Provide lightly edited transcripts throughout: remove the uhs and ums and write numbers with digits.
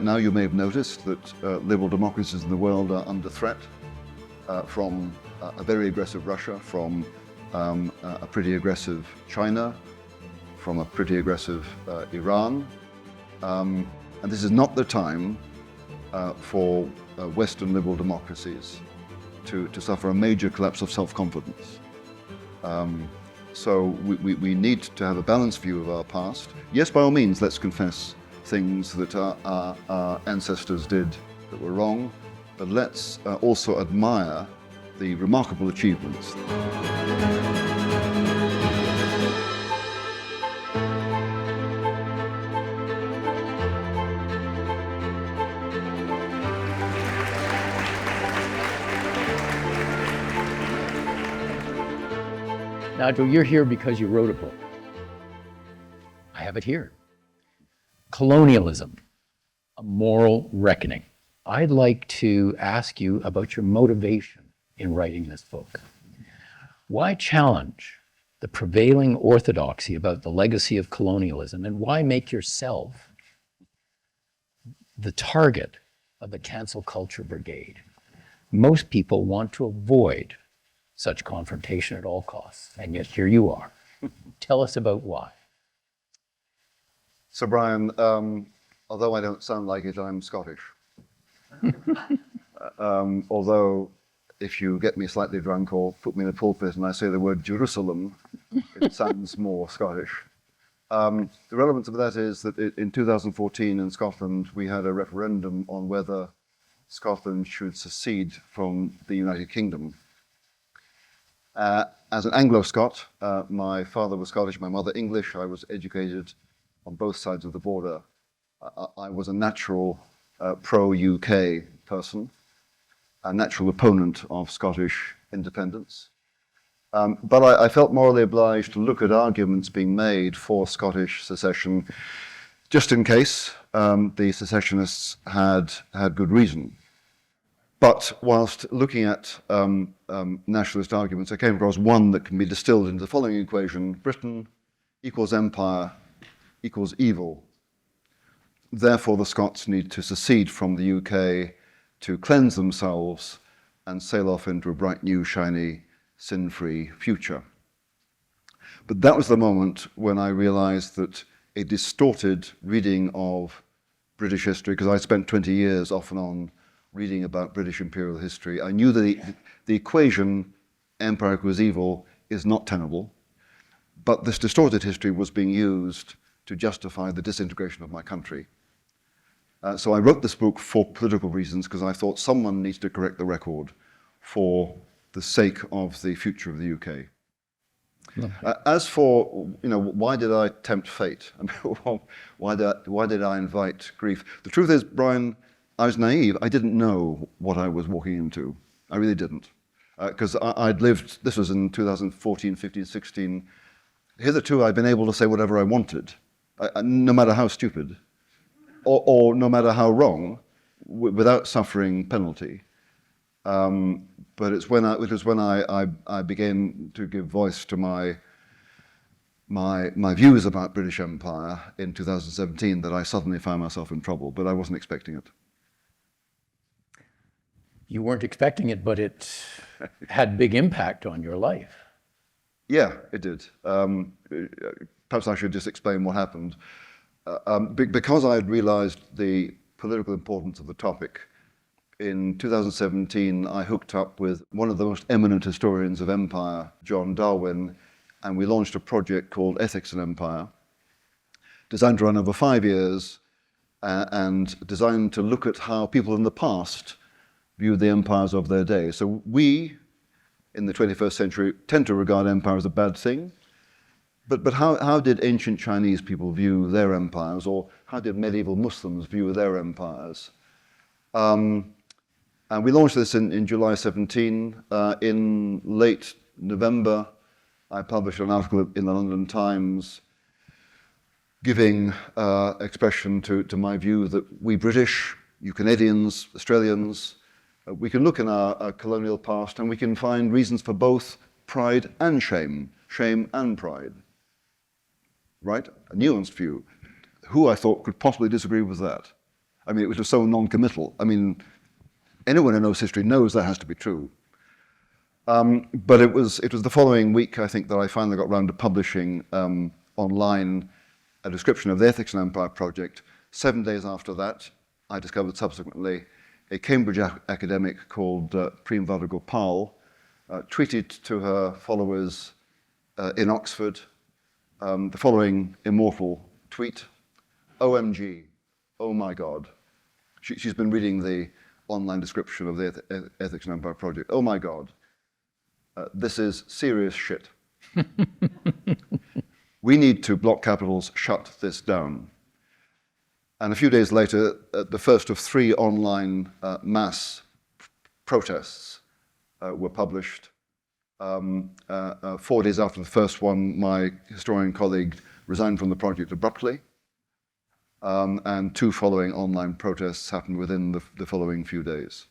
Now you may have noticed that liberal democracies in the world are under threat from a very aggressive Russia, from a pretty aggressive China, from a pretty aggressive Iran. And this is not the time for Western liberal democracies to suffer a major collapse of self-confidence. So we need to have a balanced view of our past. Yes, by all means, let's confess things that our ancestors did that were wrong, but let's also admire the remarkable achievements. Nigel, you're here because you wrote a book. I have it here. Colonialism, a moral reckoning. I'd like to ask you about your motivation in writing this book. Why challenge the prevailing orthodoxy about the legacy of colonialism, and why make yourself the target of the cancel culture brigade? Most people want to avoid such confrontation at all costs, and yet here you are. Tell us about why. So Brian, although I don't sound like it, I'm Scottish. Although if you get me slightly drunk or put me in a pulpit and I say the word Jerusalem, it sounds more Scottish. The relevance of that is that in 2014 in Scotland, we had a referendum on whether Scotland should secede from the United Kingdom. As an Anglo-Scot, my father was Scottish, my mother English. I was educated on both sides of the border. I was a natural pro-UK person, a natural opponent of Scottish independence. But I felt morally obliged to look at arguments being made for Scottish secession, just in case the secessionists had good reason. But whilst looking at nationalist arguments, I came across one that can be distilled into the following equation: Britain equals empire equals evil. Therefore, the Scots need to secede from the UK to cleanse themselves and sail off into a bright, new, shiny, sin-free future. But that was the moment when I realized that a distorted reading of British history, because I spent 20 years off and on reading about British imperial history, I knew that the equation empire equals evil is not tenable, but this distorted history was being used to justify the disintegration of my country. So I wrote this book for political reasons, because I thought someone needs to correct the record for the sake of the future of the UK. As for, why did I tempt fate? I mean, why did I invite grief? The truth is, Brian, I was naive. I didn't know what I was walking into. I really didn't. Because I'd lived, this was in 2014, 15, 16. Hitherto, I'd been able to say whatever I wanted, no matter how stupid, or no matter how wrong, without suffering penalty. But it was when I began to give voice to my views about British Empire in 2017 that I suddenly found myself in trouble, but I wasn't expecting it. You weren't expecting it, but it had big impact on your life. Yeah, it did. Perhaps I should just explain what happened. Because I had realized the political importance of the topic, in 2017, I hooked up with one of the most eminent historians of empire, John Darwin, and we launched a project called Ethics in Empire, designed to run over 5 years and designed to look at how people in the past viewed the empires of their day. So we, in the 21st century, tend to regard empire as a bad thing. But how did ancient Chinese people view their empires, or how did medieval Muslims view their empires? And we launched this in July 17. In late November, I published an article in the London Times giving expression to my view that we British, you Canadians, Australians, we can look in our colonial past and we can find reasons for both pride and shame and pride. Right? A nuanced view. Who I thought could possibly disagree with that? I mean, it was so non-committal. I mean, anyone who knows history knows that has to be true. But it was the following week, I think, that I finally got around to publishing online a description of the Ethics and Empire project. 7 days after that, I discovered subsequently a Cambridge academic called Prem Vadagopal tweeted to her followers in Oxford the following immortal tweet: OMG, oh my God. She's been reading the online description of the Ethics and Empire project. Oh my God, this is serious shit. We need to, block capitals, shut this down. And a few days later, the first of 3 online mass protests were published. 4 days after the first one, my historian colleague resigned from the project abruptly. And 2 following online protests happened within the following few days.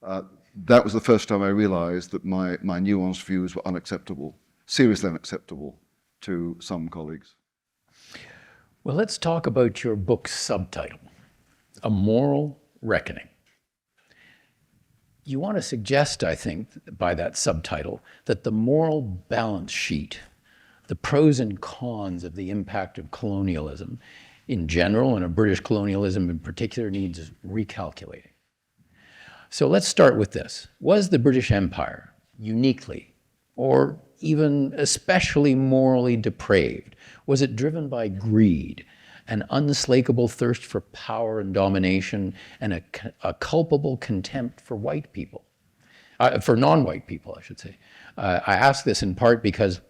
That was the first time I realized that my nuanced views were unacceptable, seriously unacceptable to some colleagues. Well, let's talk about your book's subtitle, A Moral Reckoning. You want to suggest, I think, by that subtitle, that the moral balance sheet, the pros and cons of the impact of colonialism in general and of British colonialism in particular needs recalculating. So let's start with this. Was the British Empire uniquely or even especially morally depraved? Was it driven by greed, an unslakable thirst for power and domination, and a culpable contempt for white people? For non-white people, I should say. I ask this in part because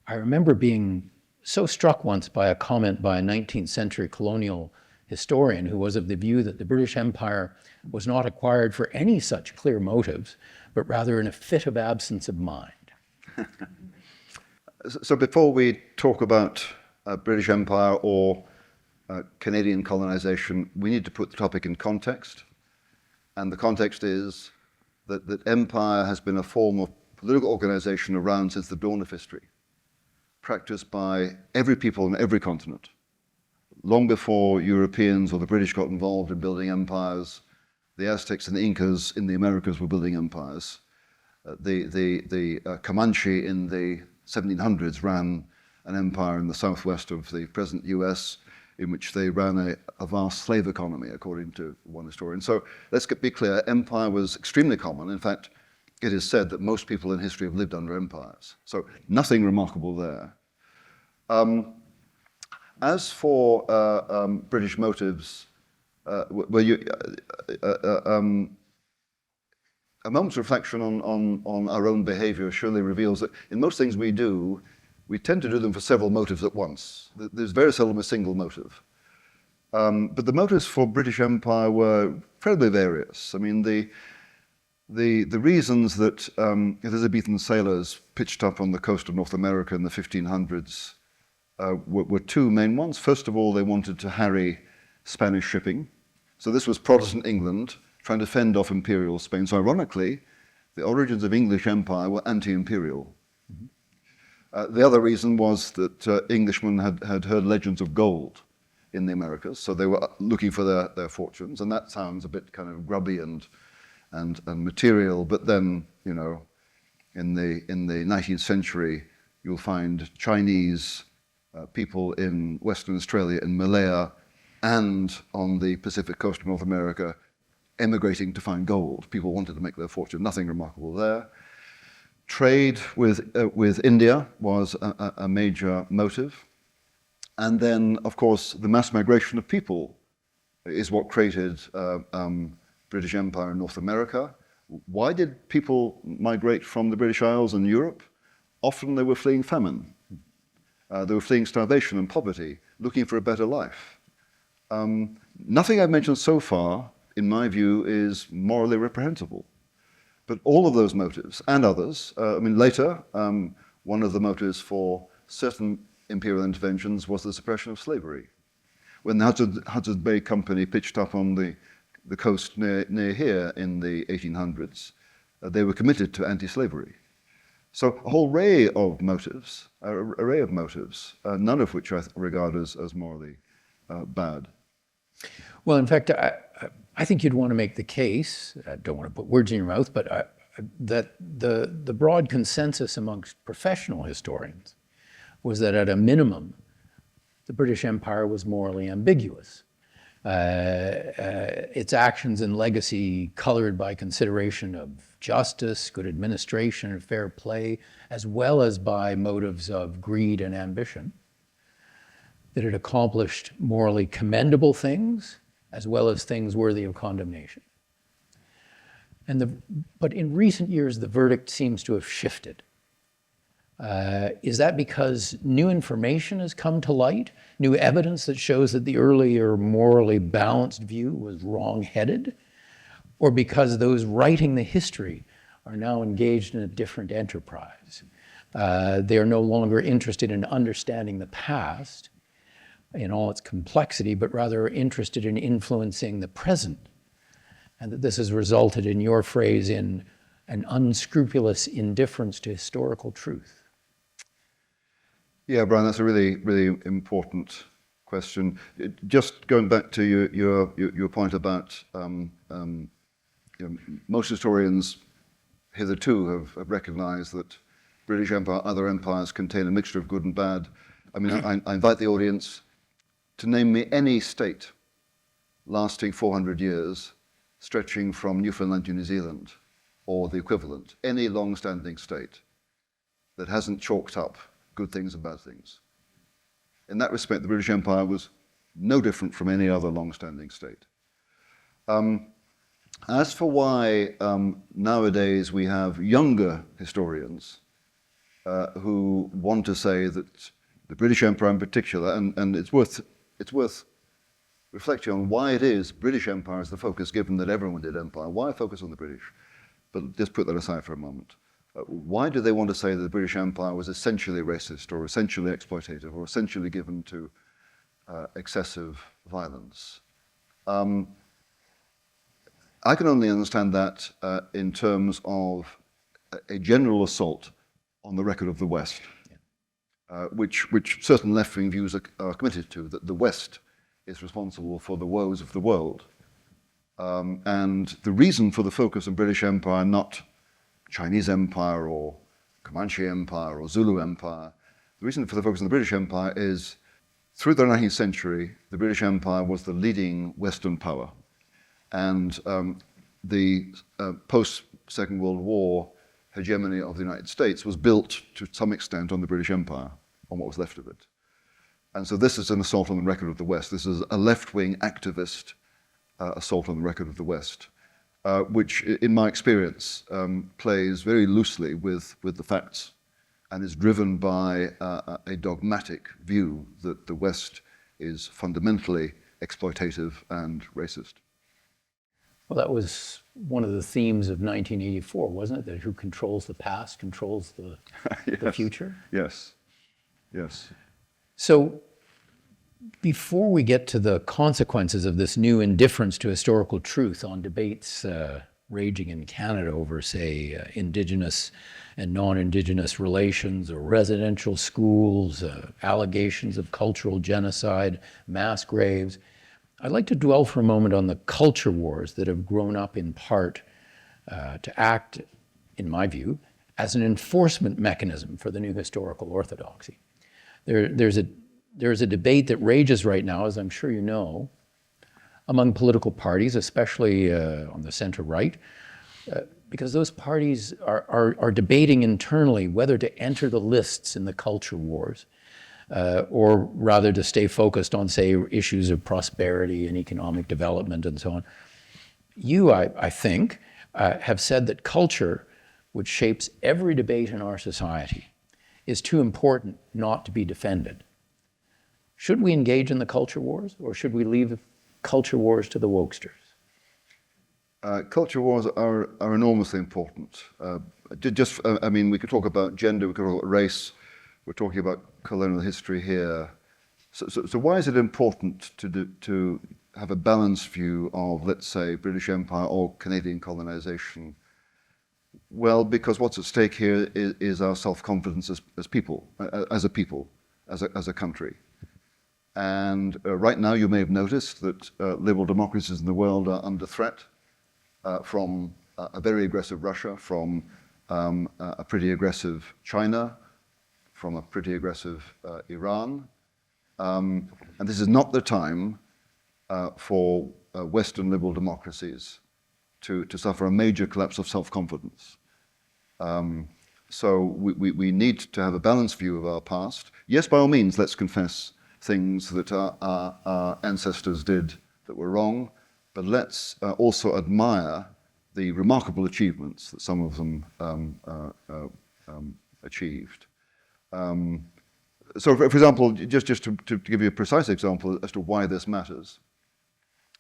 I remember being so struck once by a comment by a 19th century colonial historian who was of the view that the British Empire was not acquired for any such clear motives, but rather in a fit of absence of mind. So before we talk about British Empire or Canadian colonization, we need to put the topic in context. And the context is that empire has been a form of political organization around since the dawn of history, practiced by every people on every continent. Long before Europeans or the British got involved in building empires, the Aztecs and the Incas in the Americas were building empires. The Comanche in the 1700s ran an empire in the southwest of the present US, in which they ran a vast slave economy, according to one historian. So let's be clear, empire was extremely common. In fact, it is said that most people in history have lived under empires. So nothing remarkable there. As for British motives, a moment's reflection on our own behavior surely reveals that in most things we do, we tend to do them for several motives at once. There's very seldom a single motive. But the motives for British Empire were incredibly various. I mean, the reasons that Elizabethan sailors pitched up on the coast of North America in the 1500s were 2 main ones. First of all, they wanted to harry Spanish shipping. So this was Protestant England trying to fend off imperial Spain. So ironically, the origins of English empire were anti-imperial. The other reason was that Englishmen had heard legends of gold in the Americas, so they were looking for their fortunes, and that sounds a bit kind of grubby and material. But then, you know, in the 19th century, you'll find Chinese people in Western Australia, in Malaya, and on the Pacific coast of North America, emigrating to find gold. People wanted to make their fortune. Nothing remarkable there. Trade with India was a major motive. And then, of course, the mass migration of people is what created British Empire in North America. Why did people migrate from the British Isles and Europe? Often they were fleeing famine. They were fleeing starvation and poverty, looking for a better life. Nothing I've mentioned so far, in my view, is morally reprehensible. But all of those motives, and others, I mean, later, one of the motives for certain imperial interventions was the suppression of slavery. When the Hudson's Bay Company pitched up on the coast near here in the 1800s, they were committed to anti-slavery. So a whole array of motives, none of which I regard as morally bad. Well, in fact, I think you'd want to make the case, I don't want to put words in your mouth, but that the broad consensus amongst professional historians was that at a minimum, the British Empire was morally ambiguous. Its actions and legacy colored by consideration of justice, good administration, and fair play, as well as by motives of greed and ambition. That it accomplished morally commendable things, as well as things worthy of condemnation. But in recent years, the verdict seems to have shifted. Is that because new information has come to light, new evidence that shows that the earlier morally balanced view was wrong-headed, or because those writing the history are now engaged in a different enterprise? They are no longer interested in understanding the past in all its complexity, but rather interested in influencing the present, and that this has resulted, in your phrase, in an unscrupulous indifference to historical truth. Yeah, Brian, that's a really, really important question. Just going back to your point about most historians hitherto have recognized that British Empire, other empires contain a mixture of good and bad. I mean, I invite the audience to name me any state lasting 400 years, stretching from Newfoundland to New Zealand, or the equivalent, any long-standing state that hasn't chalked up good things and bad things. In that respect, the British Empire was no different from any other long-standing state. As for why nowadays we have younger historians who want to say that the British Empire in particular, and it's worth reflecting on why it is British Empire is the focus, given that everyone did empire. Why focus on the British? But just put that aside for a moment. Why do they want to say that the British Empire was essentially racist or essentially exploitative or essentially given to excessive violence? I can only understand that in terms of a general assault on the record of the West, which certain left-wing views are committed to, that the West is responsible for the woes of the world. And the reason for the focus on British Empire, not Chinese Empire or Comanche Empire or Zulu Empire, the reason for the focus on the British Empire is through the 19th century, the British Empire was the leading Western power. And the post-Second World War hegemony of the United States was built to some extent on the British Empire, on what was left of it. And so this is an assault on the record of the West. This is a left-wing activist assault on the record of the West, which, in my experience, plays very loosely with the facts and is driven by a dogmatic view that the West is fundamentally exploitative and racist. Well, that was one of the themes of 1984, wasn't it? That who controls the past controls the, Yes. the future? Yes, yes. So before we get to the consequences of this new indifference to historical truth on debates raging in Canada over, say, Indigenous and non-Indigenous relations or residential schools, allegations of cultural genocide, mass graves, I'd like to dwell for a moment on the culture wars that have grown up in part to act, in my view, as an enforcement mechanism for the new historical orthodoxy. There's a debate that rages right now, as I'm sure you know, among political parties, especially on the center-right, because those parties are debating internally whether to enter the lists in the culture wars, or rather to stay focused on, say, issues of prosperity and economic development and so on. You, I think, have said that culture, which shapes every debate in our society, is too important not to be defended. Should we engage in the culture wars, or should we leave culture wars to the wokesters? Culture wars are enormously important. I mean, we could talk about gender, we could talk about race, we're talking about colonial history here. So why is it important to have a balanced view of, let's say, British Empire or Canadian colonization? Well, because what's at stake here is our self-confidence as people, as a country. And right now you may have noticed that liberal democracies in the world are under threat from a very aggressive Russia, from a pretty aggressive China, from a pretty aggressive Iran. And this is not the time for Western liberal democracies to suffer a major collapse of self-confidence. So we need to have a balanced view of our past. Yes, by all means, let's confess things that our ancestors did that were wrong, but let's also admire the remarkable achievements that some of them achieved. So, for example, just to give you a precise example as to why this matters,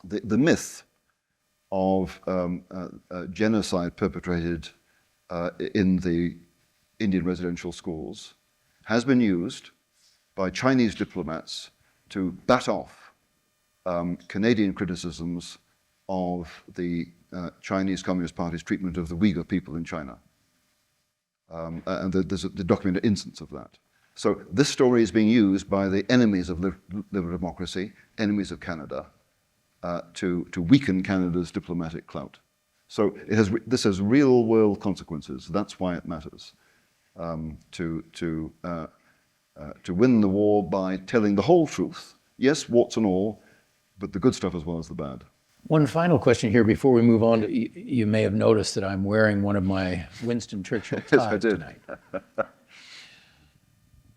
the myth of genocide perpetrated in the Indian residential schools has been used by Chinese diplomats to bat off Canadian criticisms of the Chinese Communist Party's treatment of the Uyghur people in China. And there's a documented instance of that. So this story is being used by the enemies of liberal democracy, enemies of Canada, to weaken Canada's diplomatic clout. So this has real-world consequences. That's why it matters to win the war by telling the whole truth. Yes, warts and all, but the good stuff as well as the bad. One final question here before we move on. You may have noticed that I'm wearing one of my Winston Churchill ties Yes, I did. tonight.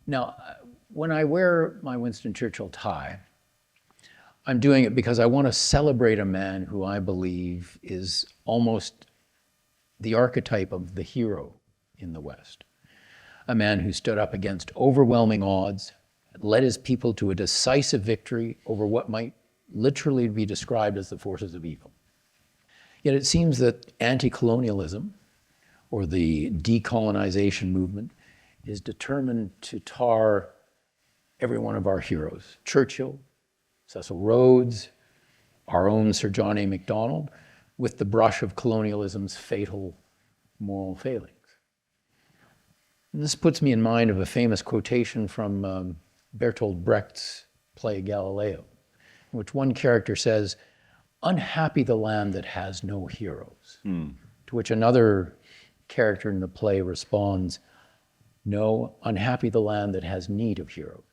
Now, when I wear my Winston Churchill tie, I'm doing it because I want to celebrate a man who I believe is almost the archetype of the hero in the West. A man who stood up against overwhelming odds, led his people to a decisive victory over what might literally be described as the forces of evil. Yet it seems that anti-colonialism, or the decolonization movement, is determined to tar every one of our heroes. Churchill, Cecil Rhodes, our own Sir John A. Macdonald, with the brush of colonialism's fatal moral failings. And this puts me in mind of a famous quotation from Bertolt Brecht's play Galileo, in which one character says, "Unhappy the land that has no heroes." To which another character in the play responds, "No, unhappy the land that has need of heroes."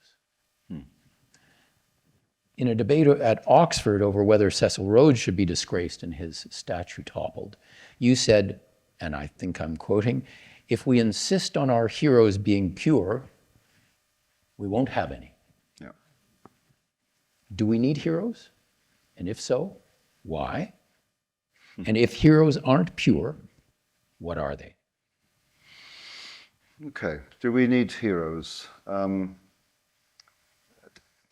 In a debate at Oxford over whether Cecil Rhodes should be disgraced and his statue toppled, you said, and I think I'm quoting, "If we insist on our heroes being pure, we won't have any." Yeah. Do we need heroes? And if so, why? And if heroes aren't pure, what are they? Okay, do we need heroes?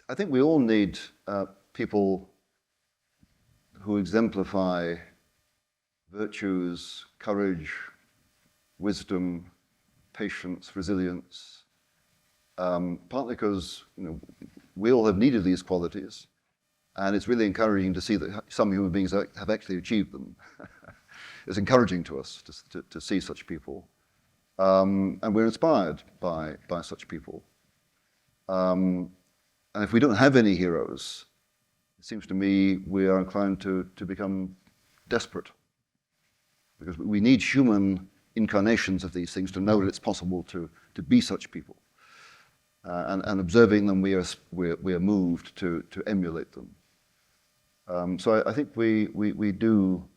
I think we all need people who exemplify virtues, courage, wisdom, patience, resilience, partly because we all have needed these qualities, and it's really encouraging to see that some human beings have actually achieved them. It's encouraging to us to see such people. And we're inspired by such people. And if we don't have any heroes, it seems to me we are inclined to become desperate. Because we need human incarnations of these things to know that it's possible to be such people. And observing them, we are moved to emulate them. So I think we do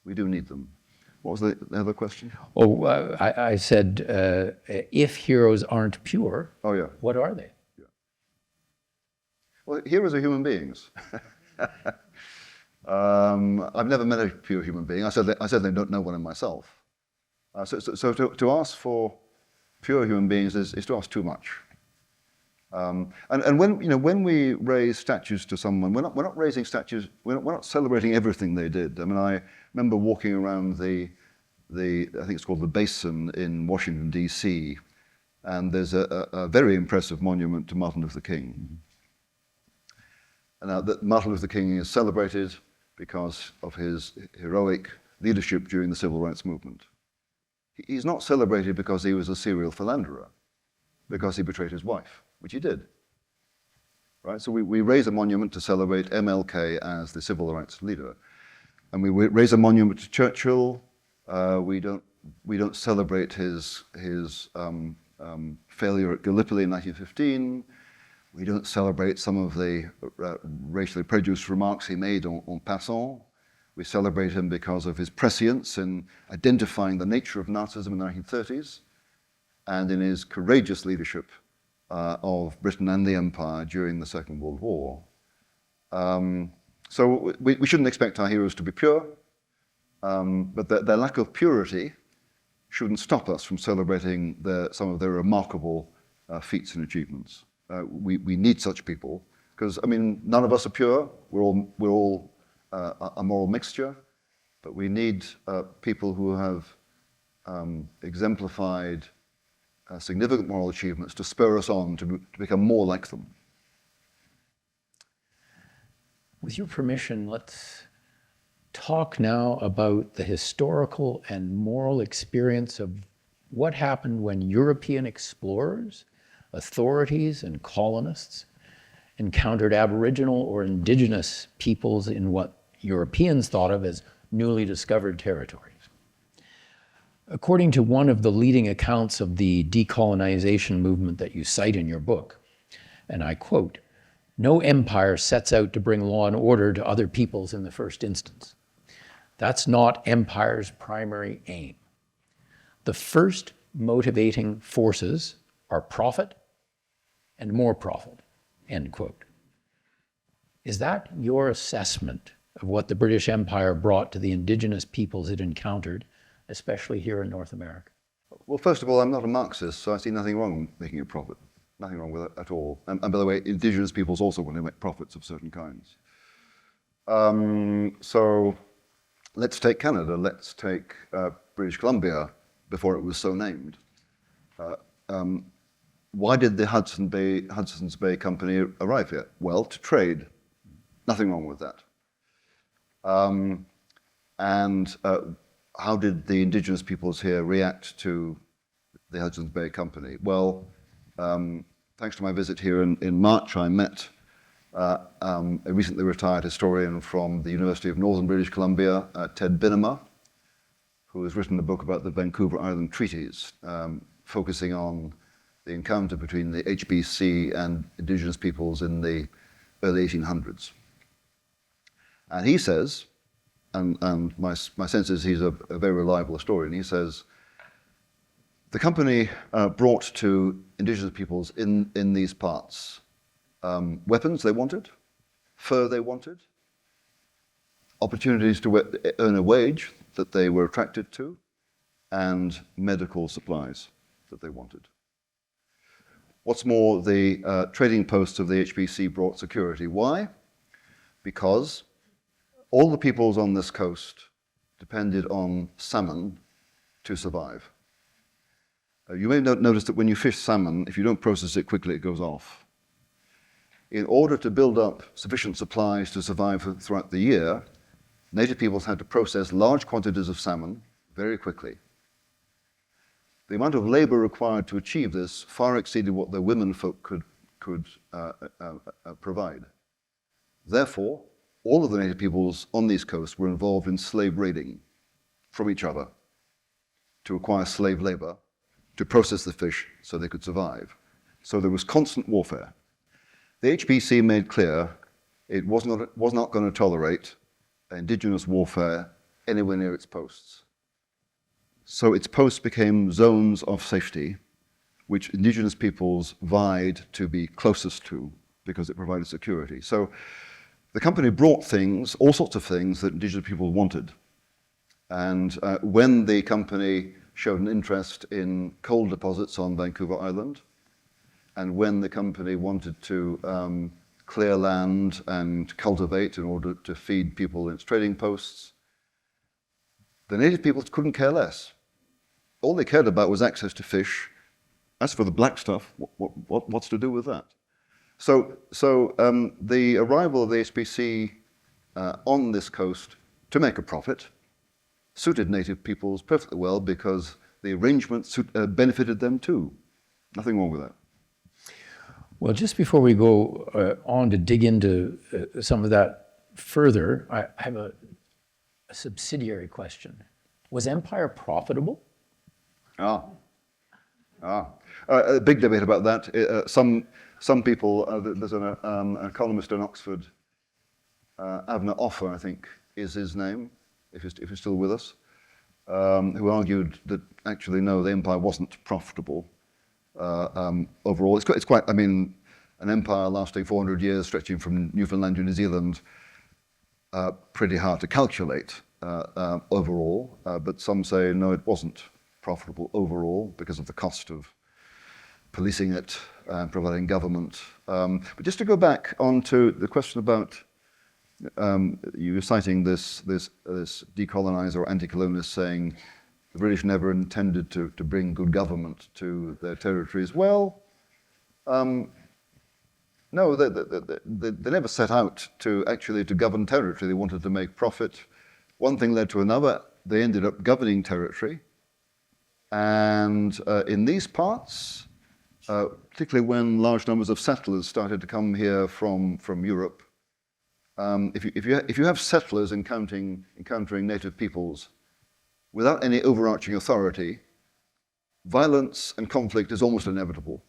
need them. What was the other question? Oh, I said, if heroes aren't pure, Oh, yeah. what are they? Yeah. Well, heroes are human beings. I've never met a pure human being. I said they don't know one in myself. So to ask for pure human beings is to ask too much. And when we raise statues to someone, we're not raising statues. We're not celebrating everything they did. I mean, I remember walking around the I think it's called the Basin in Washington D.C., and there's a very impressive monument to Martin Luther King. And now that Martin Luther King is celebrated because of his heroic leadership during the Civil Rights Movement. He's not celebrated because he was a serial philanderer, because he betrayed his wife, which he did. right? So we raise a monument to celebrate MLK as the civil rights leader. And we raise a monument to Churchill. We don't celebrate his failure at Gallipoli in 1915. We don't celebrate some of the racially prejudiced remarks he made en passant. We celebrate him because of his prescience in identifying the nature of Nazism in the 1930s and in his courageous leadership of Britain and the Empire during the Second World War. So we shouldn't expect our heroes to be pure, but their lack of purity shouldn't stop us from celebrating some of their remarkable feats and achievements. We need such people because, I mean, none of us are pure. We're all a moral mixture, but we need people who have exemplified significant moral achievements to spur us on to become more like them. With your permission, let's talk now about the historical and moral experience of what happened when European explorers, authorities, and colonists encountered Aboriginal or Indigenous peoples in what Europeans thought of as newly discovered territories. According to one of the leading accounts of the decolonization movement that you cite in your book, and I quote, "No empire sets out to bring law and order to other peoples in the first instance. That's not empire's primary aim. The first motivating forces are profit and more profit," end quote. Is that your assessment of what the British Empire brought to the Indigenous peoples it encountered, especially here in North America? Well, first of all, I'm not a Marxist, so I see nothing wrong with making a profit. Nothing wrong with it at all. And by the way, Indigenous peoples also want to make profits of certain kinds. So let's take Canada. Let's take British Columbia before it was so named. Why did the Hudson's Bay Company arrive here? Well, to trade. Nothing wrong with that. And how did the Indigenous peoples here react to the Hudson's Bay Company? Well, thanks to my visit here in March, I met a recently retired historian from the University of Northern British Columbia, Ted Binnema, who has written a book about the Vancouver Island Treaties, focusing on the encounter between the HBC and Indigenous peoples in the early 1800s. And he says, and my sense is he's a very reliable historian, he says, the company brought to Indigenous peoples in these parts weapons they wanted, fur they wanted, opportunities to earn a wage that they were attracted to, and medical supplies that they wanted. What's more, the trading posts of the HBC brought security. Why? Because all the peoples on this coast depended on salmon to survive. You may notice that when you fish salmon, if you don't process it quickly, it goes off. In order to build up sufficient supplies to survive throughout the year, native peoples had to process large quantities of salmon very quickly. The amount of labor required to achieve this far exceeded what the women folk could provide. Therefore, all of the native peoples on these coasts were involved in slave raiding from each other to acquire slave labor, to process the fish so they could survive. So there was constant warfare. The HBC made clear it was not going to tolerate Indigenous warfare anywhere near its posts. So its posts became zones of safety, which Indigenous peoples vied to be closest to because it provided security. So the company brought things, all sorts of things that Indigenous people wanted. And when the company showed an interest in coal deposits on Vancouver Island, and when the company wanted to clear land and cultivate in order to feed people in its trading posts, the native peoples couldn't care less. All they cared about was access to fish. As for the black stuff, what's to do with that? So the arrival of the HBC on this coast to make a profit suited native peoples perfectly well because the arrangement benefited them too. Nothing wrong with that. Well, just before we go on to dig into some of that further, I have a subsidiary question. Was empire profitable? A big debate about that. Some people, there's an economist in Oxford, Avner Offer, I think, is his name, if he's still with us, who argued that actually, no, the empire wasn't profitable overall. It's quite, I mean, an empire lasting 400 years, stretching from Newfoundland to New Zealand, pretty hard to calculate overall, but some say, no, it wasn't profitable overall because of the cost of policing it and providing government. But just to go back onto the question about you were citing this decolonizer or anti-colonialist saying the British never intended to bring good government to their territories. Well, no, they never set out to actually to govern territory. They wanted to make profit. One thing led to another. They ended up governing territory. And in these parts, particularly when large numbers of settlers started to come here from Europe, if you have settlers encountering native peoples without any overarching authority, violence and conflict is almost inevitable.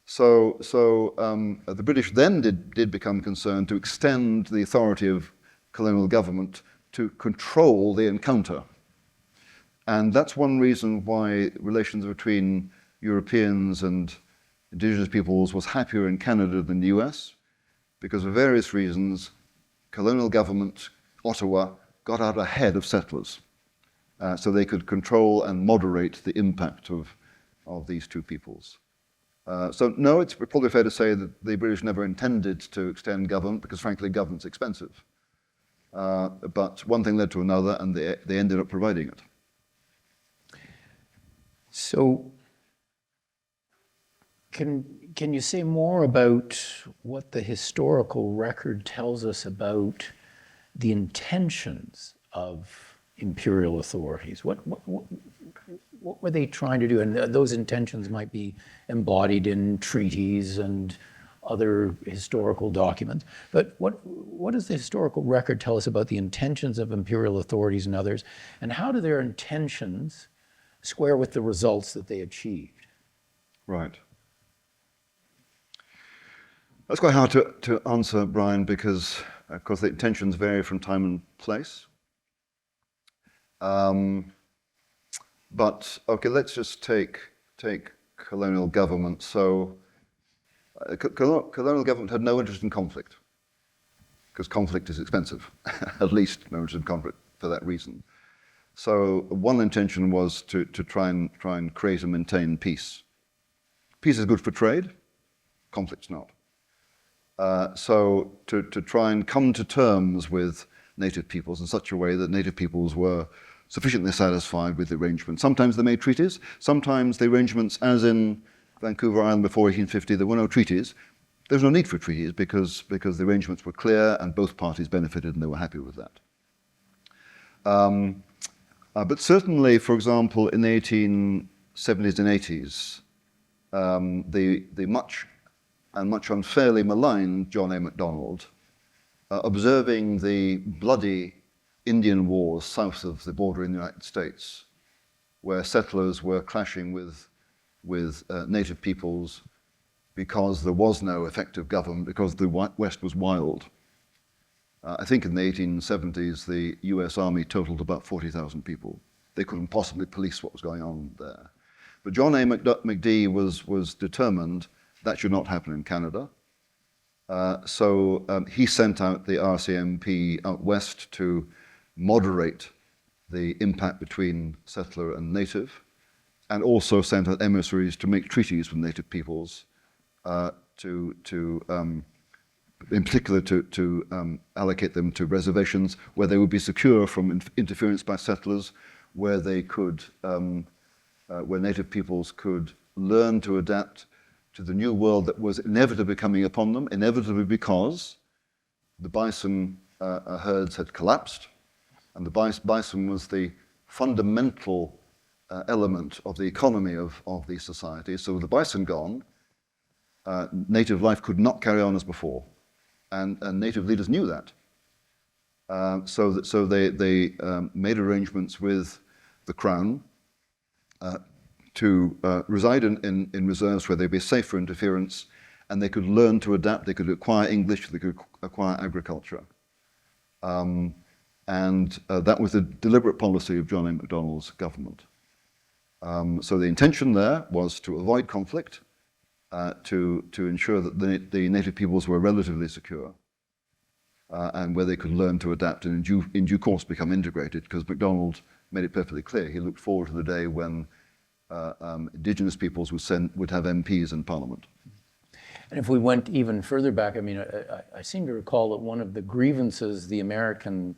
So the British then did become concerned to extend the authority of colonial government to control the encounter. And that's one reason why relations between Europeans and Indigenous peoples was happier in Canada than the US, because for various reasons, colonial government, Ottawa, got out ahead of settlers. So they could control and moderate the impact of these two peoples. So no, it's probably fair to say that the British never intended to extend government because frankly, government's expensive. But one thing led to another and they ended up providing it. So can you say more about what the historical record tells us about the intentions of imperial authorities? What were they trying to do? And those intentions might be embodied in treaties and other historical documents. But what does the historical record tell us about the intentions of imperial authorities and others? And how do their intentions square with the results that they achieved? Right. That's quite hard to answer, Brian, because, of course, the intentions vary from time and place. But, okay, let's just take colonial government. So, colonial government had no interest in conflict, because conflict is expensive, at least no interest in conflict for that reason. So one intention was to try and create and maintain peace. Peace is good for trade, conflict's not. So to try and come to terms with native peoples in such a way that native peoples were sufficiently satisfied with the arrangement. Sometimes they made treaties, sometimes the arrangements, as in Vancouver Island before 1850, there were no treaties. There was no need for treaties because the arrangements were clear and both parties benefited and they were happy with that. But certainly, for example, in the 1870s and 80s, the much unfairly maligned John A. Macdonald, observing the bloody Indian wars south of the border in the United States, where settlers were clashing with native peoples because there was no effective government, because the West was wild. I think in the 1870s, the US Army totaled about 40,000 people. They couldn't possibly police what was going on there. But John A. Macdee was determined that should not happen in Canada. So he sent out the RCMP out west to moderate the impact between settler and native, and also sent out emissaries to make treaties with native peoples, in particular to allocate them to reservations where they would be secure from interference by settlers, where they could, where native peoples could learn to adapt to the new world that was inevitably coming upon them, inevitably because the bison herds had collapsed, and the bison was the fundamental element of the economy of these societies. So with the bison gone, native life could not carry on as before. And native leaders knew that. So they made arrangements with the Crown to reside in reserves where they'd be safe for interference, and they could learn to adapt, they could acquire English, they could acquire agriculture. And that was a deliberate policy of John A. Macdonald's government. So the intention there was to avoid conflict, to ensure that the native peoples were relatively secure, and where they could learn to adapt and in due course become integrated, because Macdonald made it perfectly clear. He looked forward to the day when Indigenous peoples would have MPs in Parliament. And if we went even further back, I mean, I seem to recall that one of the grievances the American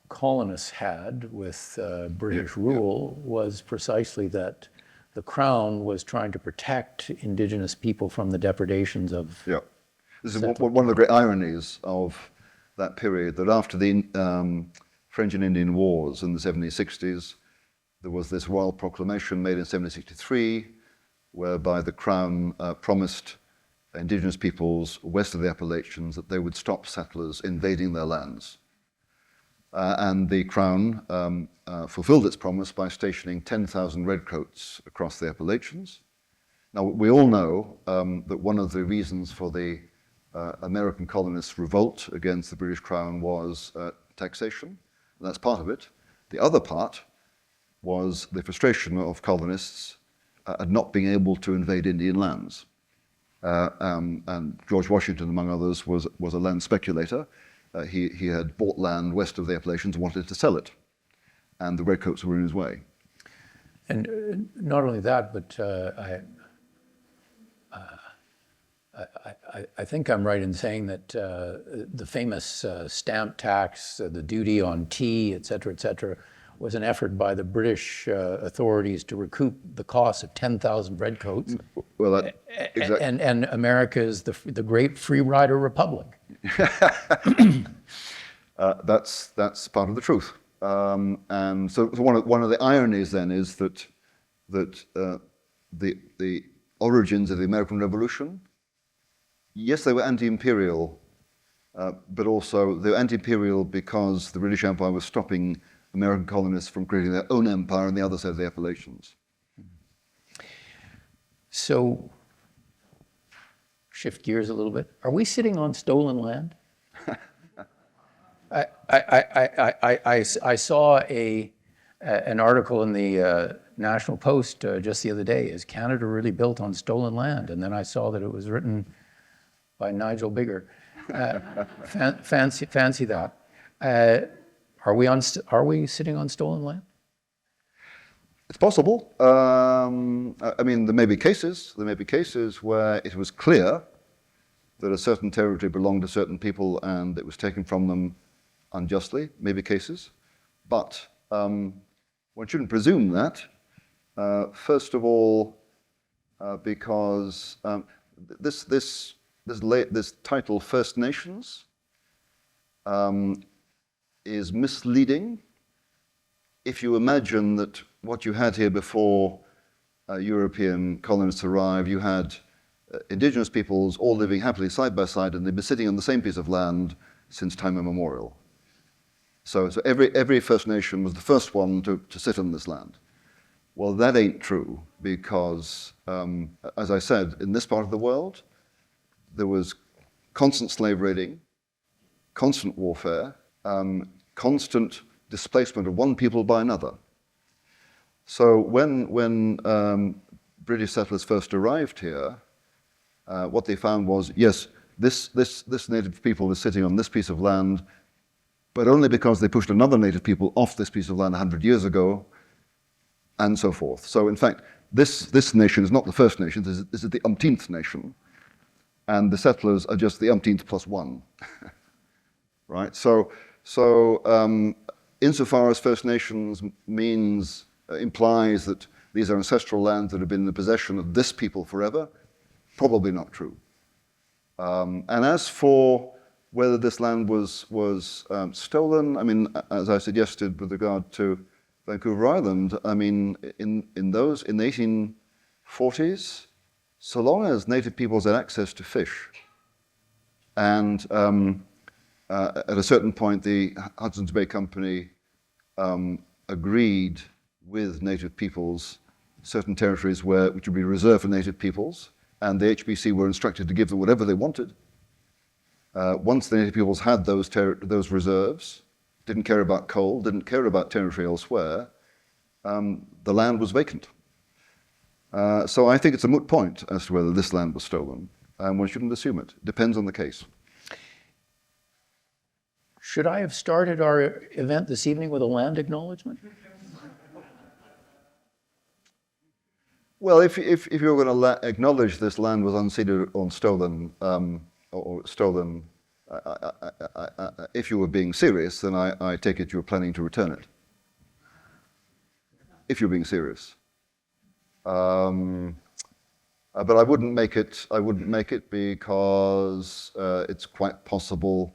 colonists had with British rule was precisely that the Crown was trying to protect Indigenous people from the depredations of... Yeah. This is one of the great ironies of that period, that after the French and Indian Wars in the 1760s, there was this royal proclamation made in 1763, whereby the Crown promised Indigenous peoples west of the Appalachians that they would stop settlers invading their lands. And the Crown fulfilled its promise by stationing 10,000 redcoats across the Appalachians. Now, we all know that one of the reasons for the American colonists' revolt against the British Crown was taxation, and that's part of it. The other part was the frustration of colonists at not being able to invade Indian lands. And George Washington, among others, was a land speculator. He had bought land west of the Appalachians and wanted to sell it, and the redcoats were in his way. And not only that, but I think I'm right in saying that the famous stamp tax, the duty on tea, et cetera, was an effort by the British authorities to recoup the cost of 10,000 redcoats. Well, exactly. And America is the great free rider republic. That's part of the truth. And so one of the ironies then is that the origins of the American Revolution, yes, they were anti-imperial, but also they were anti-imperial because the British Empire was stopping American colonists from creating their own empire on the other side of the Appalachians. So, shift gears a little bit. Are we sitting on stolen land? I saw an article in the National Post just the other day. Is Canada really built on stolen land? And then I saw that it was written by Nigel Biggar. Fancy that. Are we sitting on stolen land? It's possible. I mean, there may be cases where it was clear that a certain territory belonged to certain people and it was taken from them unjustly, maybe cases. But one shouldn't presume that. First of all, because this title, First Nations, is misleading if you imagine that what you had here before European colonists arrived, you had Indigenous peoples all living happily side by side, and they've been sitting on the same piece of land since time immemorial. So every First Nation was the first one to sit on this land. Well, that ain't true, because, as I said, in this part of the world, there was constant slave raiding, constant warfare, constant displacement of one people by another. So when British settlers first arrived here, what they found was, yes, this native people is sitting on this piece of land, but only because they pushed another native people off this piece of land 100 years ago, and so forth. So in fact, this nation is not the first nation, this is the umpteenth nation, and the settlers are just the umpteenth plus one. Right? So insofar as First Nations implies that these are ancestral lands that have been in the possession of this people forever, probably not true. And as for whether this land was stolen, I mean, as I suggested with regard to Vancouver Island, I mean, in the 1840s, so long as native peoples had access to fish, and at a certain point the Hudson's Bay Company agreed with native peoples certain territories which would be reserved for native peoples, and the HBC were instructed to give them whatever they wanted. Once the native peoples had those reserves, didn't care about coal, didn't care about territory elsewhere, the land was vacant. So I think it's a moot point as to whether this land was stolen, and one shouldn't assume it. Depends on the case. Should I have started our event this evening with a land acknowledgement? Well, if you're going to acknowledge this land was unceded or stolen, if you were being serious, then I take it you're planning to return it. If you're being serious. But I wouldn't make it. I wouldn't make it because it's quite possible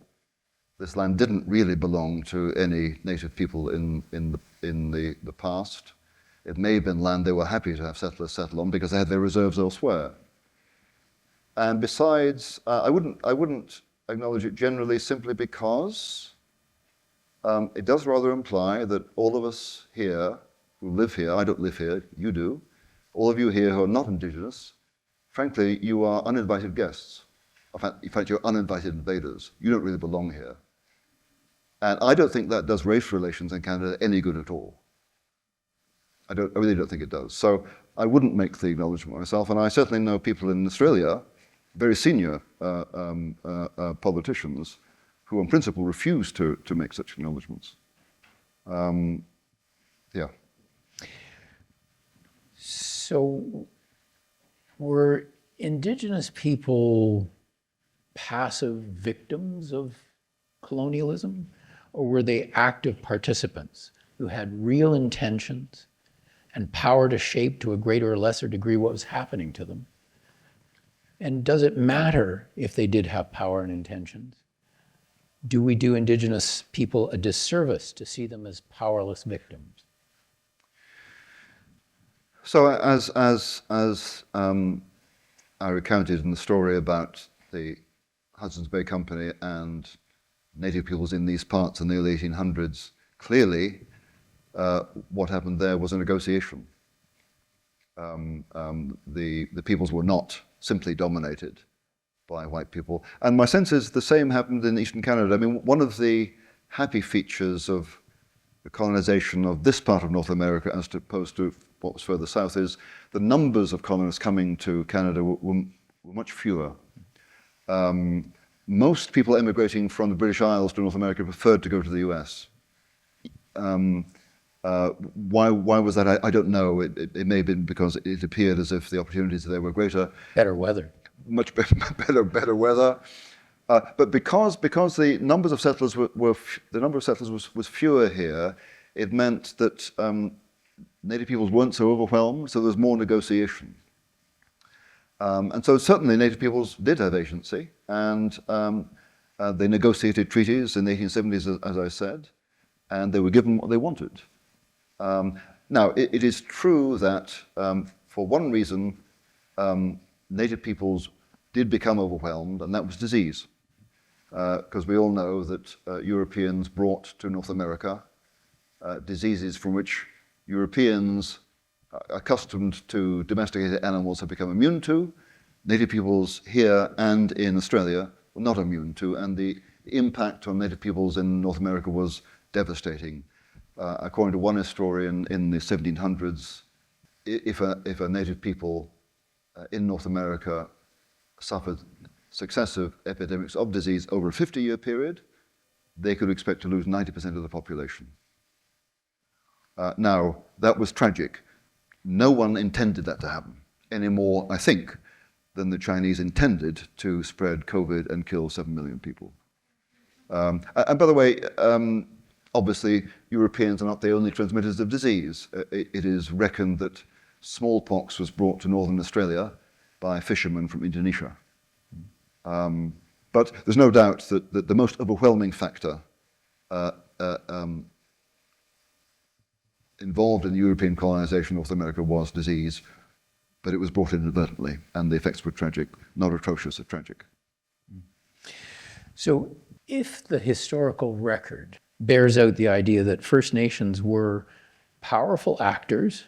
this land didn't really belong to any native people in the past. It may have been land they were happy to have settlers settle on because they had their reserves elsewhere. And besides, I wouldn't acknowledge it generally simply because it does rather imply that all of us here who live here, I don't live here, you do, all of you here who are not Indigenous, frankly, you are uninvited guests. In fact, you're uninvited invaders. You don't really belong here. And I don't think that does race relations in Canada any good at all. I really don't think it does. So I wouldn't make the acknowledgement myself, and I certainly know people in Australia, very senior politicians, who in principle refuse to make such acknowledgements. Yeah. So were Indigenous people passive victims of colonialism, or were they active participants who had real intentions and power to shape to a greater or lesser degree what was happening to them? And does it matter if they did have power and intentions? Do we do Indigenous people a disservice to see them as powerless victims? So as I recounted in the story about the Hudson's Bay Company and native peoples in these parts in the early 1800s, clearly what happened there was a negotiation. The peoples were not simply dominated by white people. And my sense is the same happened in Eastern Canada. I mean, one of the happy features of the colonization of this part of North America as opposed to what was further south is the numbers of colonists coming to Canada were much fewer. Most people emigrating from the British Isles to North America preferred to go to the US. Why was that? I don't know. It may have been because it appeared as if the opportunities there were greater. Better weather. Much better weather. But because the numbers of settlers was fewer here, it meant that native peoples weren't so overwhelmed, so there was more negotiation. And so certainly native peoples did have agency, and they negotiated treaties in the 1870s, as I said, and they were given what they wanted. Now, it is true that for one reason, native peoples did become overwhelmed, and that was disease. Because we all know that Europeans brought to North America diseases from which Europeans accustomed to domesticated animals have become immune to. Native peoples here and in Australia were not immune to, and the impact on native peoples in North America was devastating. According to one historian in the 1700s, if a native people in North America suffered successive epidemics of disease over a 50-year period, they could expect to lose 90% of the population. Now, that was tragic. No one intended that to happen any more, I think, than the Chinese intended to spread COVID and kill 7 million people. And by the way, obviously, Europeans are not the only transmitters of disease. It is reckoned that smallpox was brought to northern Australia by fishermen from Indonesia. But there's no doubt that the most overwhelming factor involved in the European colonization of North America was disease, but it was brought in inadvertently, and the effects were tragic, not atrocious, but tragic. So if the historical record bears out the idea that First Nations were powerful actors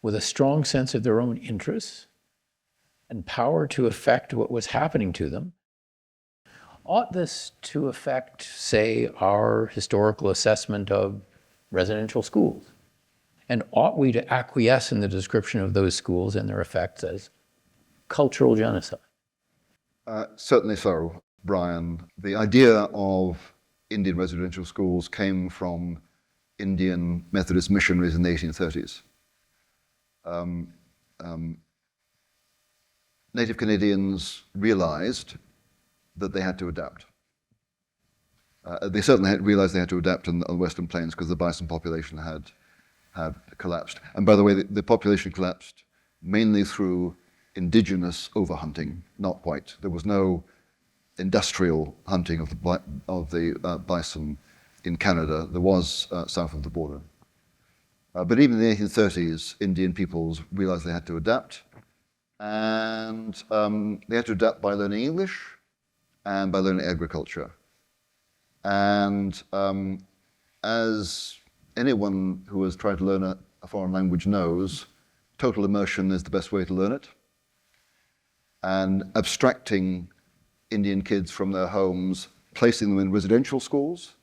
with a strong sense of their own interests and power to affect what was happening to them, ought this to affect, say, our historical assessment of residential schools? And ought we to acquiesce in the description of those schools and their effects as cultural genocide? Certainly so, Brian. The idea of Indian residential schools came from Indian Methodist missionaries in the 1830s. Native Canadians realized that they had to adapt. They certainly realized they had to adapt on the Western Plains because the bison population had collapsed. And by the way, the population collapsed mainly through indigenous overhunting, not white. There was no industrial hunting of the bison in Canada. There was south of the border. But even in the 1830s, Indian peoples realized they had to adapt. And they had to adapt by learning English and by learning agriculture. And as anyone who has tried to learn a foreign language knows, total immersion is the best way to learn it. And abstracting Indian kids from their homes, placing them in residential schools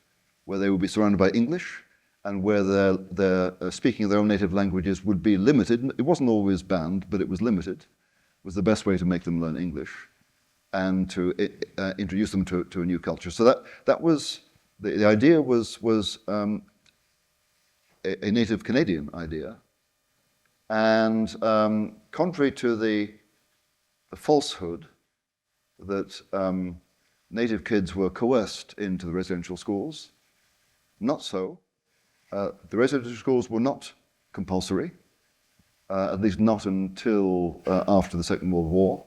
where they would be surrounded by English and where their speaking their own native languages would be limited. It wasn't always banned, but it was limited, was the best way to make them learn English and to introduce them to a new culture. So that was, the idea was a native Canadian idea. And contrary to the falsehood that native kids were coerced into the residential schools, not so. The residential schools were not compulsory, at least not until after the Second World War.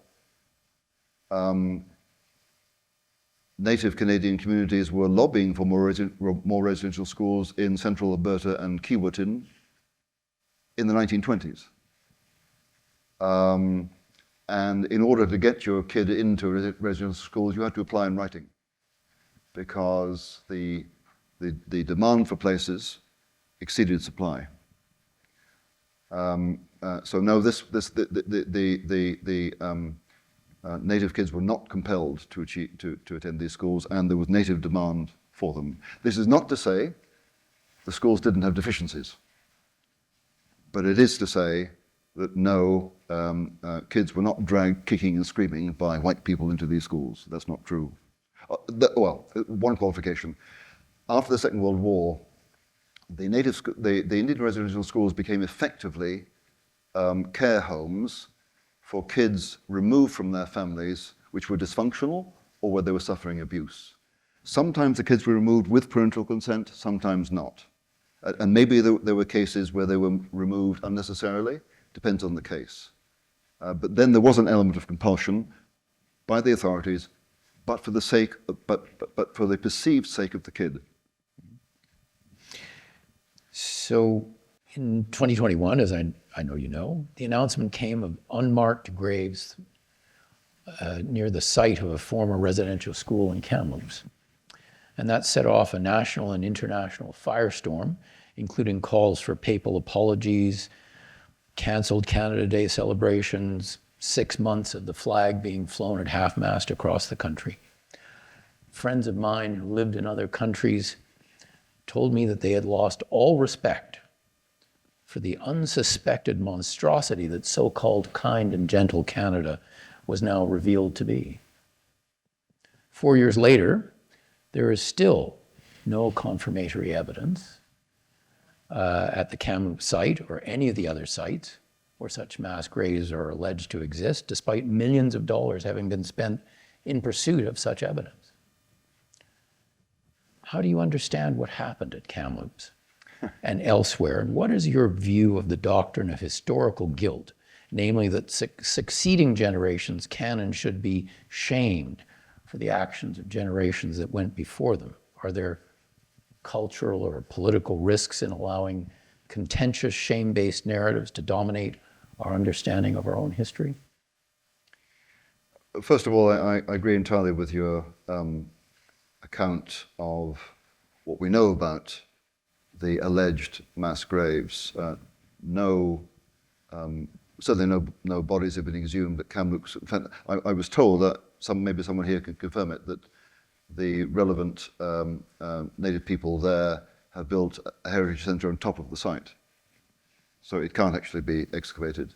Native Canadian communities were lobbying for more residential schools in central Alberta and Keewatin in the 1920s. And in order to get your kid into residential schools, you had to apply in writing because the demand for places exceeded supply. So no, native kids were not compelled to attend these schools, and there was native demand for them. This is not to say the schools didn't have deficiencies, but it is to say that no, kids were not dragged kicking and screaming by white people into these schools. That's not true. Well, one qualification. After the Second World War, the Indian residential schools became effectively care homes for kids removed from their families which were dysfunctional or where they were suffering abuse. Sometimes the kids were removed with parental consent, sometimes not. And maybe there were cases where they were removed unnecessarily, depends on the case. But then there was an element of compulsion by the authorities, but for the perceived sake of the kid. So in 2021, as I know you know, the announcement came of unmarked graves near the site of a former residential school in Kamloops. And that set off a national and international firestorm, including calls for papal apologies, canceled Canada Day celebrations, 6 months of the flag being flown at half-mast across the country. Friends of mine who lived in other countries told me that they had lost all respect for the unsuspected monstrosity that so-called kind and gentle Canada was now revealed to be. 4 years later, there is still no confirmatory evidence at the Kamloops site or any of the other sites where such mass graves are alleged to exist, despite millions of dollars having been spent in pursuit of such evidence. How do you understand what happened at Kamloops and elsewhere? And what is your view of the doctrine of historical guilt, namely that succeeding generations can and should be shamed for the actions of generations that went before them? Are there cultural or political risks in allowing contentious, shame-based narratives to dominate our understanding of our own history? First of all, I agree entirely with your account of what we know about the alleged mass graves. Certainly no bodies have been exhumed at Kamloops. In fact, I was told that maybe someone here can confirm it, that the relevant native people there have built a heritage centre on top of the site. So it can't actually be excavated.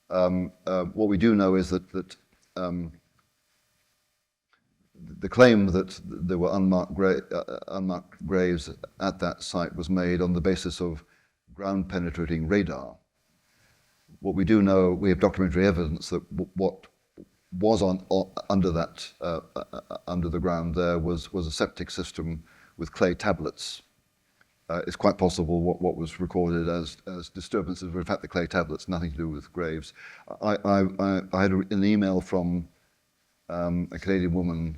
What we do know is that the claim that there were unmarked graves at that site was made on the basis of ground-penetrating radar. What we do know, we have documentary evidence that what was under the ground there was a septic system with clay tablets. It's quite possible what was recorded as disturbances were in fact the clay tablets, nothing to do with graves. I had an email from a Canadian woman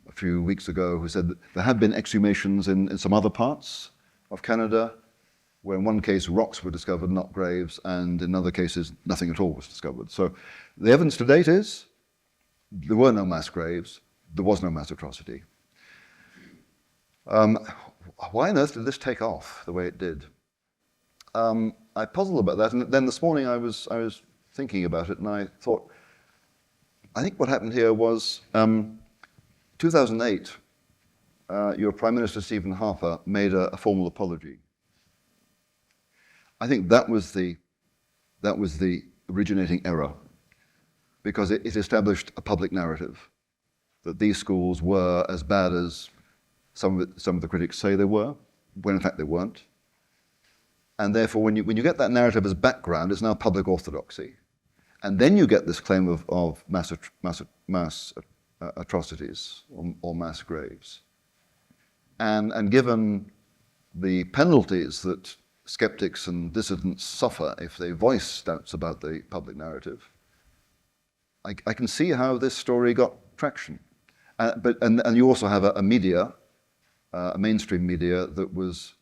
a few weeks ago who said that there have been exhumations in some other parts of Canada, where in one case rocks were discovered, not graves, and in other cases nothing at all was discovered. So the evidence to date is there were no mass graves, there was no mass atrocity. Why on earth did this take off the way it did? I puzzled about that, and then this morning I was thinking about it, and I thought, I think what happened here was 2008, your Prime Minister Stephen Harper made a formal apology. I think that was the originating error, because it established a public narrative that these schools were as bad as some of the critics say they were, when in fact they weren't. And therefore, when you get that narrative as background, it's now public orthodoxy. And then you get this claim of mass atrocities or mass graves. And given the penalties that skeptics and dissidents suffer if they voice doubts about the public narrative, I can see how this story got traction. And you also have a media, a mainstream media that was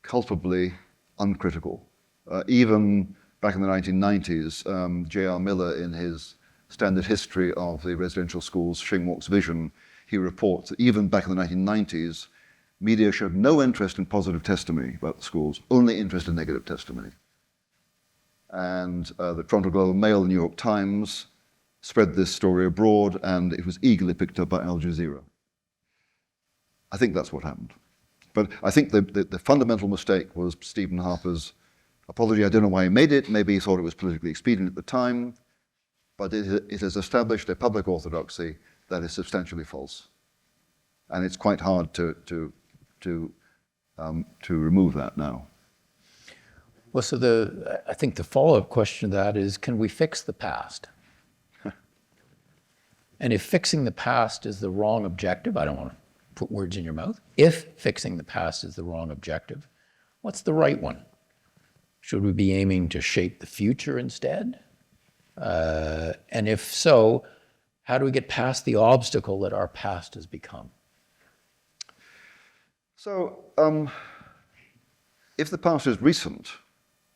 culpably uncritical. Even back in the 1990s, J.R. Miller, in his standard history of the residential schools, Shing Walk's Vision, he reports that even back in the 1990s, media showed no interest in positive testimony about the schools, only interest in negative testimony. And the Toronto Globe and Mail and New York Times spread this story abroad, and it was eagerly picked up by Al Jazeera. I think that's what happened. But I think the fundamental mistake was Stephen Harper's apology. I don't know why he made it. Maybe he thought it was politically expedient at the time. But it has established a public orthodoxy that is substantially false. And it's quite hard to remove that now. Well, so I think the follow-up question to that is, can we fix the past? And if fixing the past is the wrong objective, I don't want to put words in your mouth. If fixing the past is the wrong objective, what's the right one? Should we be aiming to shape the future instead? And if so, how do we get past the obstacle that our past has become? So, if the past is recent,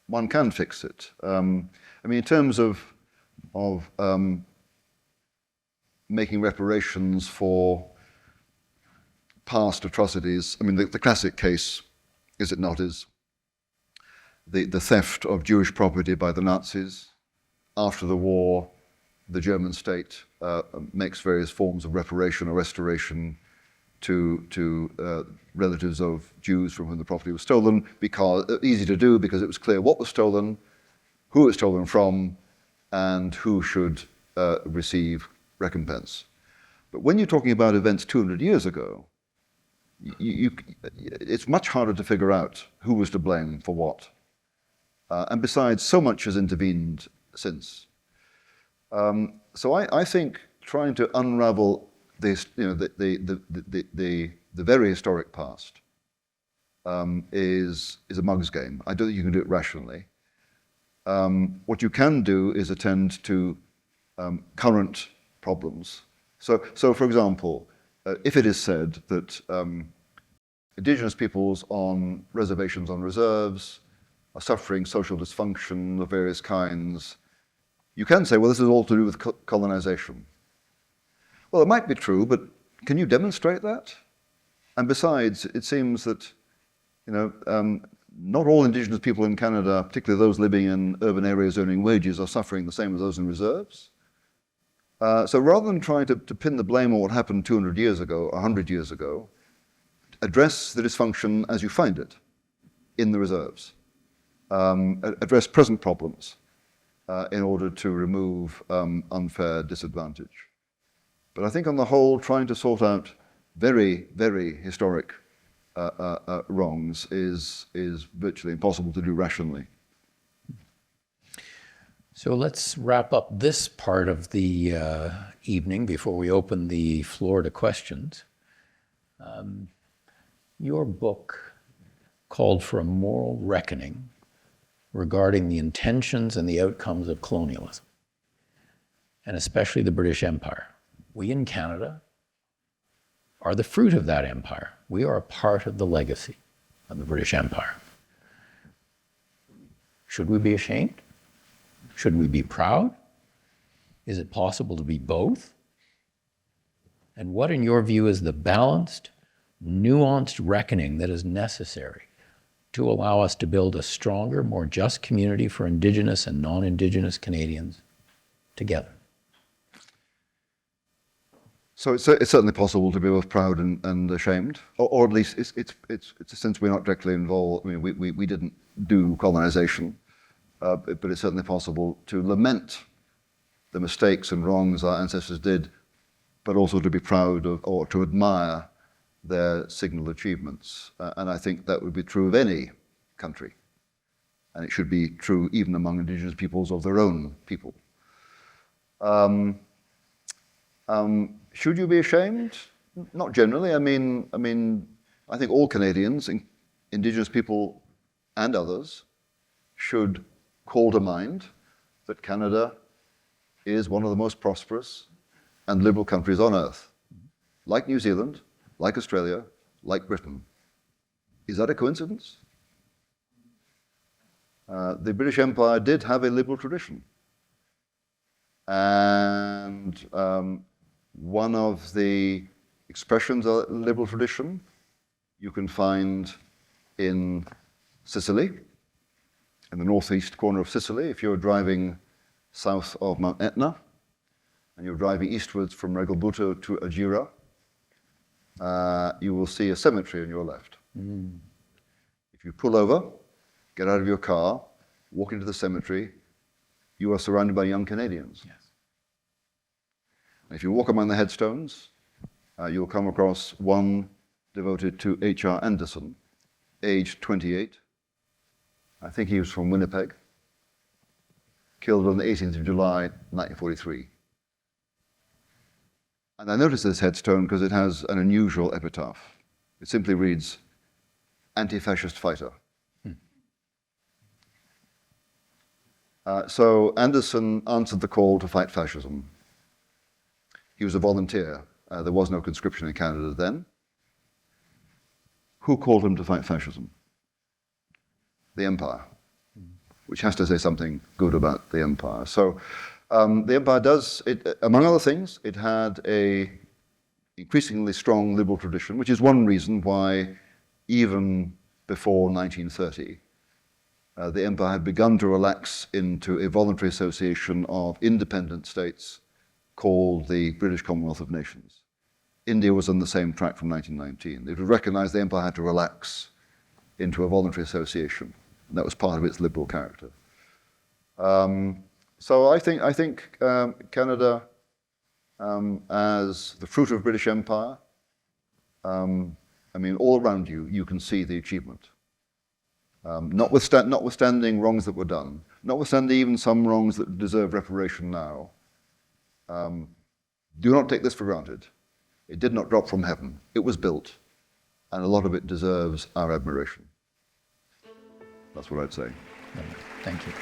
one can fix it. I mean, in terms of making reparations for past atrocities, I mean, the classic case, is it not, is the theft of Jewish property by the Nazis. After the war, the German state makes various forms of reparation or restoration to relatives of Jews from whom the property was stolen, because easy to do because it was clear what was stolen, who it was stolen from, and who should receive recompense. But when you're talking about events 200 years ago, it's much harder to figure out who was to blame for what. And besides, so much has intervened since. So I think trying to unravel this, the very historic past is a mug's game. I don't think you can do it rationally. What you can do is attend to current problems. So for example, if it is said that Indigenous peoples on reservations on reserves are suffering social dysfunction of various kinds, you can say, well, this is all to do with colonization. Well, it might be true, but can you demonstrate that? And besides, it seems that, not all Indigenous people in Canada, particularly those living in urban areas earning wages, are suffering the same as those in reserves. So rather than trying to pin the blame on what happened 200 years ago, 100 years ago, address the dysfunction as you find it in the reserves. Address present problems in order to remove unfair disadvantage. But I think on the whole, trying to sort out very, very historic wrongs is virtually impossible to do rationally. So let's wrap up this part of the evening before we open the floor to questions. Your book called for a moral reckoning regarding the intentions and the outcomes of colonialism, and especially the British Empire. We in Canada are the fruit of that empire. We are a part of the legacy of the British Empire. Should we be ashamed? Should we be proud? Is it possible to be both? And what, in your view, is the balanced, nuanced reckoning that is necessary to allow us to build a stronger, more just community for Indigenous and non-Indigenous Canadians together? So it's certainly possible to be both proud and ashamed, or at least it's since we're not directly involved. I mean, we didn't do colonization, but it's certainly possible to lament the mistakes and wrongs our ancestors did, but also to be proud of or to admire their signal achievements. And I think that would be true of any country, and it should be true even among Indigenous peoples of their own people. Should you be ashamed? Not generally. I mean, I think all Canadians, Indigenous people and others, should call to mind that Canada is one of the most prosperous and liberal countries on earth, like New Zealand, like Australia, like Britain. Is that a coincidence? The British Empire did have a liberal tradition, and one of the expressions of that liberal tradition you can find in Sicily, in the northeast corner of Sicily. If you're driving south of Mount Etna and you're driving eastwards from Regalbuto to Agira, you will see a cemetery on your left. If you pull over, get out of your car, walk into the cemetery, you are surrounded by young Canadians. Yes. If you walk among the headstones, you'll come across one devoted to H.R. Anderson, aged 28. I think he was from Winnipeg, killed on the 18th of July, 1943. And I noticed this headstone because it has an unusual epitaph. It simply reads, "Anti-fascist fighter." So Anderson answered the call to fight fascism. He was a volunteer. There was no conscription in Canada then. Who called him to fight fascism? The Empire, which has to say something good about the Empire. So the Empire does, among other things, it had a increasingly strong liberal tradition, which is one reason why even before 1930, the Empire had begun to relax into a voluntary association of independent states called the British Commonwealth of Nations. India was on the same track from 1919. It was recognized the Empire had to relax into a voluntary association. And that was part of its liberal character. So I think Canada, as the fruit of British Empire, all around you, you can see the achievement. Notwithstanding wrongs that were done, notwithstanding even some wrongs that deserve reparation now, do not take this for granted. It did not drop from heaven. It was built, and a lot of it deserves our admiration. That's what I'd say. Thank you.